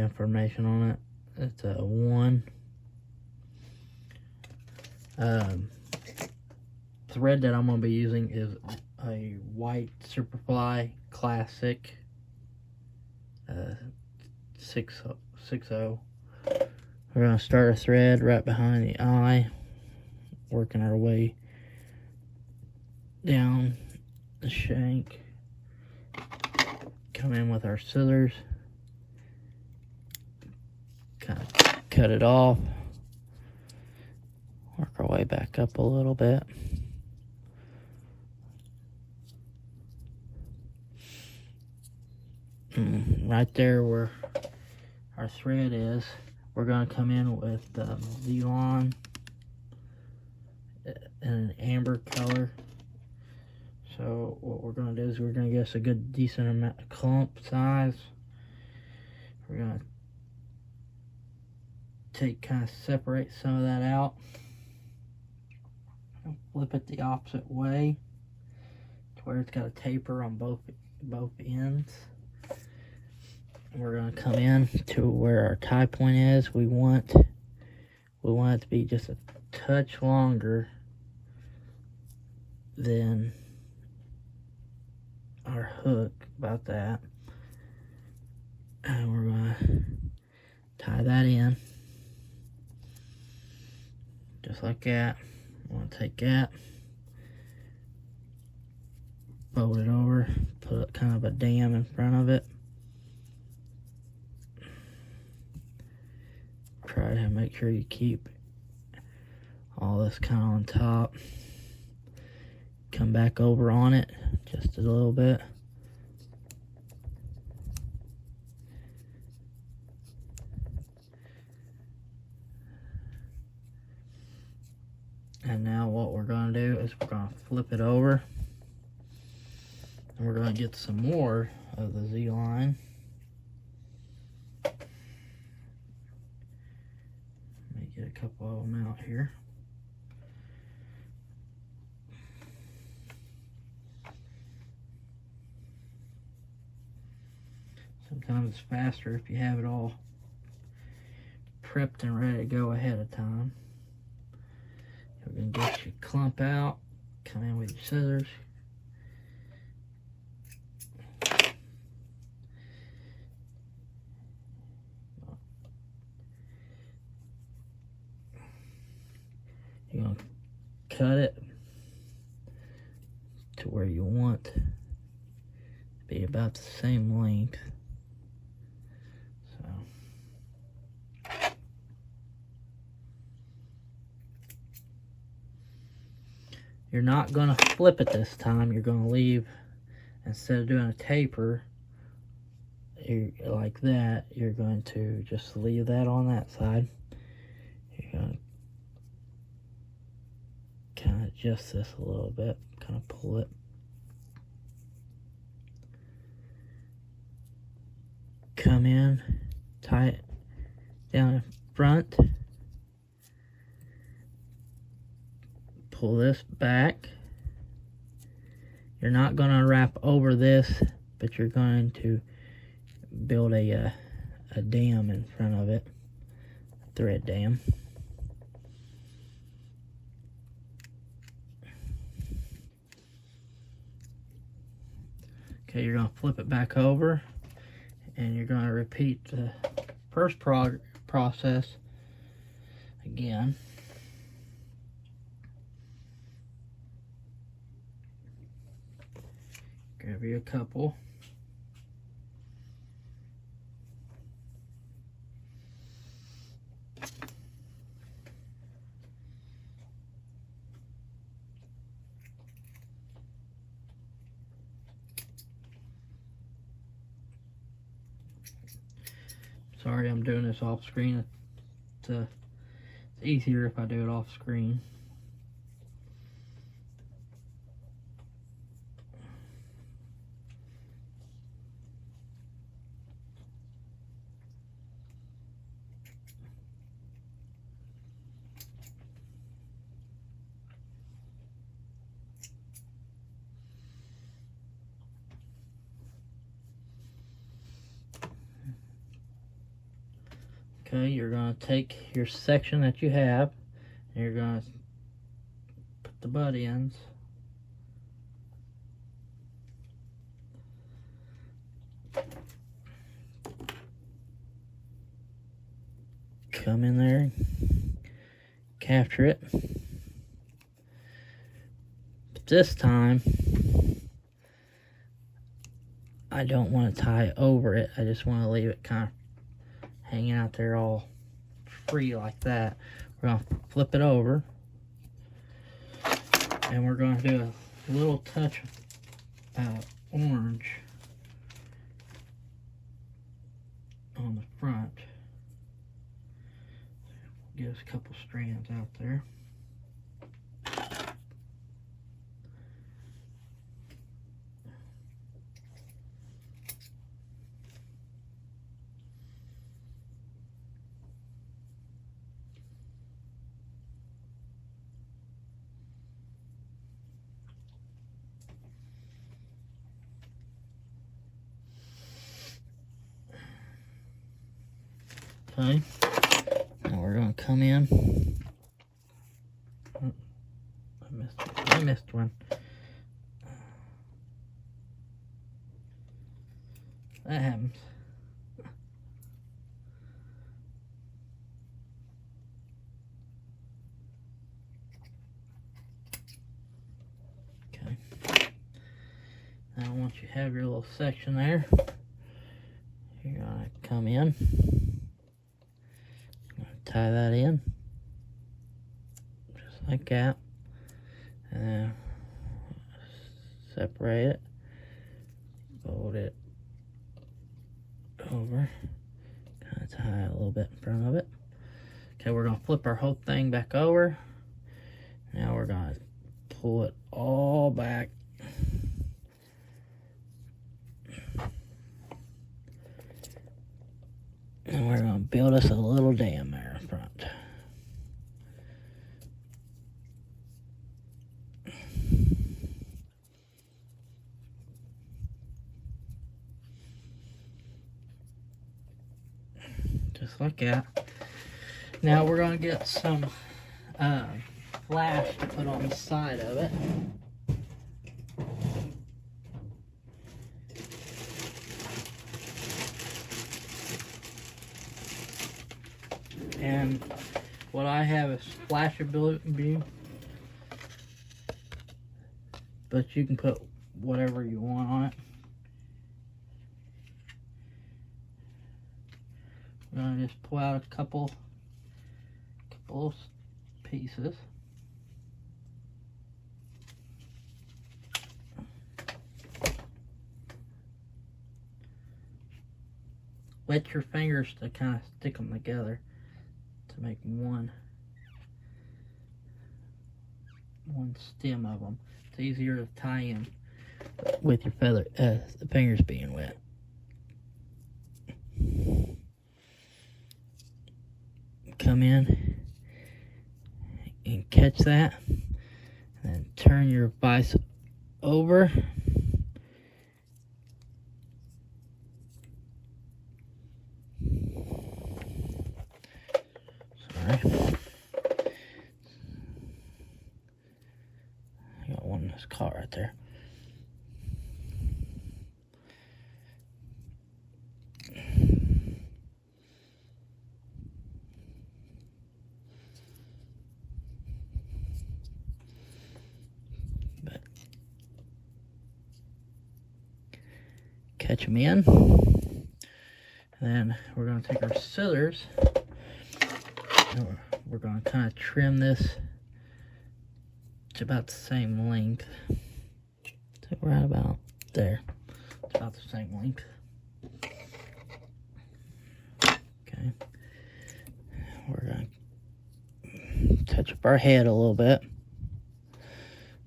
information on it. It's a 1. Thread that I'm going to be using is a white semperfli classic 6.0. We're going to start a thread right behind the eye, working our way down the shank. Come in with our scissors, kind of cut it off, work our way back up a little bit. Right there where our thread is, we're going to come in with Z-Lon in an amber color. So what we're going to do is we're going to get us a good decent amount of clump size. We're going to kind of separate some of that out. Flip it the opposite way to where it's got a taper on both ends. We're going to come in to where our tie point is. We want it to be just a touch longer than our hook, about that. And we're going to tie that in just like that. We're going to take that, fold it over, put kind of a dam in front of it. Try to make sure you keep all this kind of on top. Come back over on it just a little bit. And now what we're going to do is we're going to flip it over. And we're going to get some more of the Z-Line. Get a couple of them out here. Sometimes it's faster if you have it all prepped and ready to go ahead of time. You're going to get your clump out, come in with your scissors. You're going to cut it to where you want it to be about the same length. So you're not going to flip it this time. You're going to leave, instead of doing a taper like that, you're going to just leave that on that side. You're going to kind of adjust this a little bit, kind of pull it. Come in, tie it down in front. Pull this back. You're not going to wrap over this, but you're going to build a dam in front of it, a thread dam. Okay, you're going to flip it back over, and you're going to repeat the first process again. Grab you a couple. Sorry, I'm doing this off screen. It's easier if I do it off screen. Okay, you're going to take your section that you have, and you're going to put the butt ends. Come in there, capture it. But this time, I don't want to tie over it. I just want to leave it kind of hanging out there all free like that. We're going to flip it over, and we're going to do a little touch of orange on the front. Get us a couple strands out there. Okay, now we're going to come in. Oh, I missed one. That happens. Okay. Now once you have your little section there, you're going to come in. Tie that in, just like that, and then separate it, fold it over, kind of tie a little bit in front of it. Okay, we're going to flip our whole thing back over. Now we're going to pull it all back. And we're going to build us a little dam there in front. Just like that. Now we're going to get some flash to put on the side of it. And what I have is flashability, but you can put whatever you want on it. I'm gonna just pull out a couple pieces. Wet your fingers to kind of stick them together to make one stem of them. It's easier to tie in with your the fingers being wet. Come in and catch that, and then turn your vise over. Sorry. I got one in this car right there. But catch them in. And then we're going to take our scissors. We're going to kind of trim this to about the same length. So right about there. It's about the same length. Okay. We're going to touch up our head a little bit.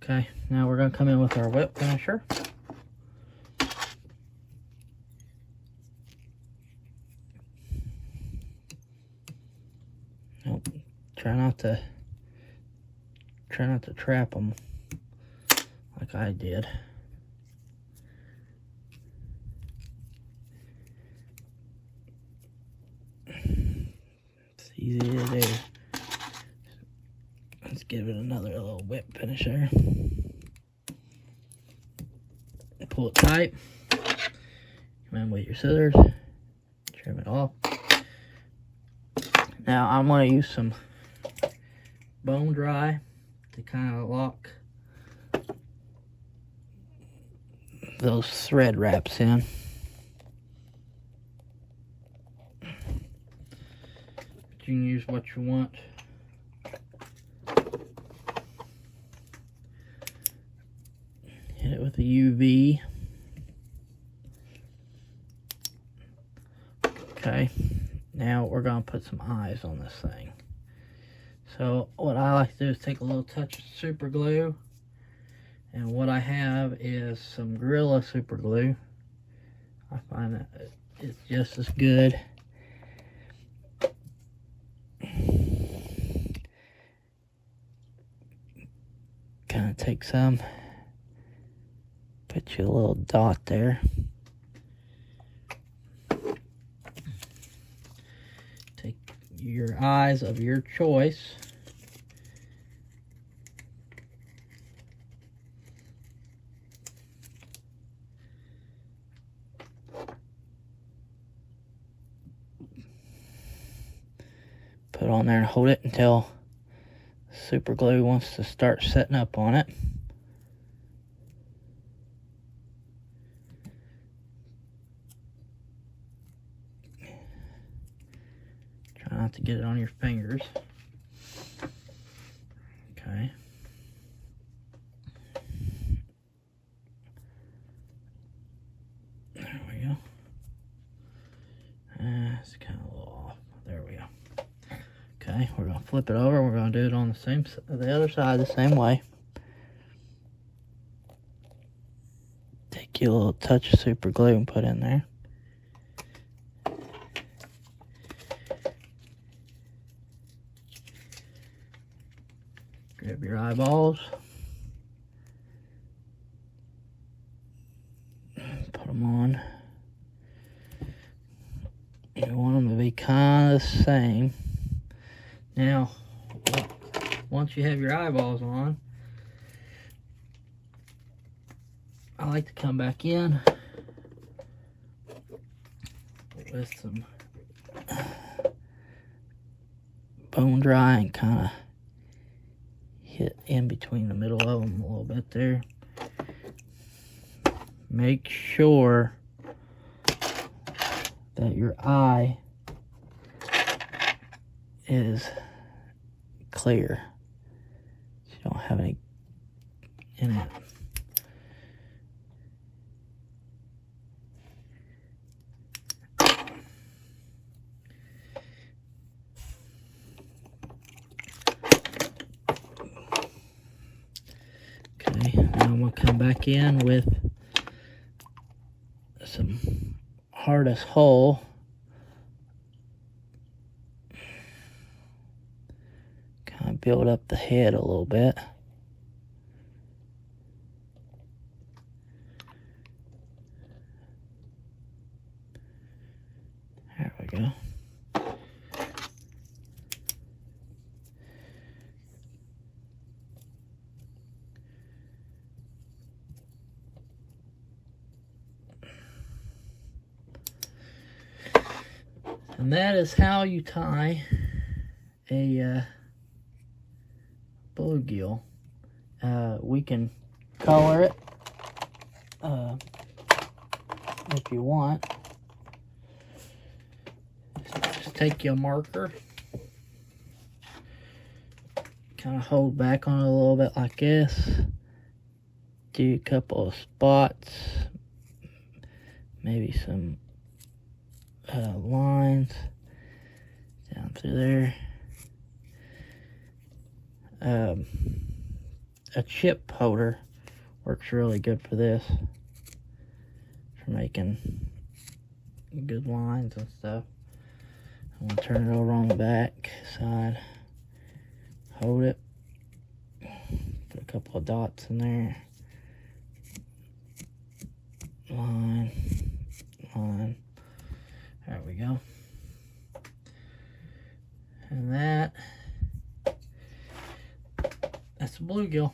Okay, now we're going to come in with our whip finisher. Nope. Try not to trap them like I did. easy to do. Let's give it another little whip finish there. Pull it tight. Come in with your scissors. Trim it off. Now I'm going to use some bone dry to kind of lock those thread wraps in. You can use what you want. Hit it with a UV. Okay, now we're going to put some eyes on this thing. So what I like to do is take a little touch of super glue, and what I have is some Gorilla super glue. I find that it's just as good. Kind of take some, put you a little dot there. Take your eyes of your choice. Put on there and hold it until super glue wants to start setting up on it. Try not to get it on your fingers. Okay. There we go. It's kind of a little off. There we go. Okay, we're going to flip it over. We're going to do it on the other side the same way. Take you a little touch of super glue and put in there. Grab your eyeballs. Put them on. You want them to be kind of the same. Now, once you have your eyeballs on, I like to come back in with some bone dry and kind of hit in between the middle of them a little bit there. Make sure that your eye is clear, so you don't have any in it. Okay, now I'm going to come back in with some hardest hole. Kind of build up the head a little bit. There we go. And that is how you tie a bluegill. We can color it if you want. Just take your marker, kind of hold back on it a little bit like this. Do a couple of spots, maybe some lines down through there. A chip holder works really good for this, for making good lines and stuff. I'm going to turn it over on the back side, hold it, put a couple of dots in there, line, line. There we go. And That's a bluegill.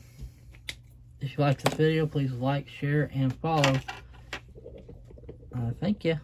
If you like this video, please like, share, and follow. Thank you.